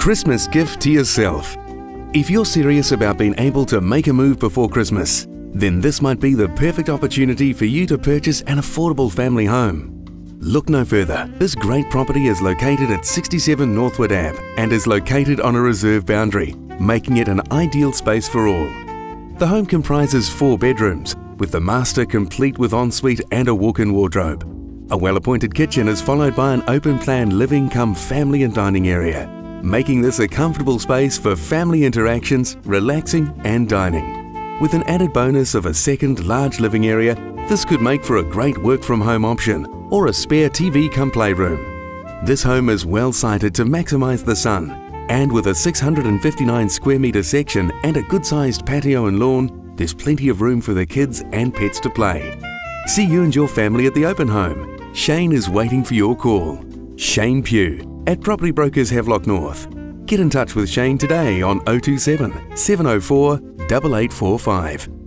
Christmas gift to yourself. If you're serious about being able to make a move before Christmas, then this might be the perfect opportunity for you to purchase an affordable family home. Look no further. This great property is located at 67 Northwood Ave and is located on a reserve boundary, making it an ideal space for all. The home comprises 4 bedrooms, with the master complete with ensuite and a walk-in wardrobe. A well-appointed kitchen is followed by an open-plan living cum family and dining area, making this a comfortable space for family interactions, relaxing and dining. With an added bonus of a second large living area, this could make for a great work-from-home option or a spare TV cum playroom. This home is well sited to maximise the sun, and with a 659 square metre section and a good-sized patio and lawn, there's plenty of room for the kids and pets to play. See you and your family at the open home. Shane is waiting for your call. Shane Pugh at Property Brokers Havelock North. Get in touch with Shane today on 027 704 8845.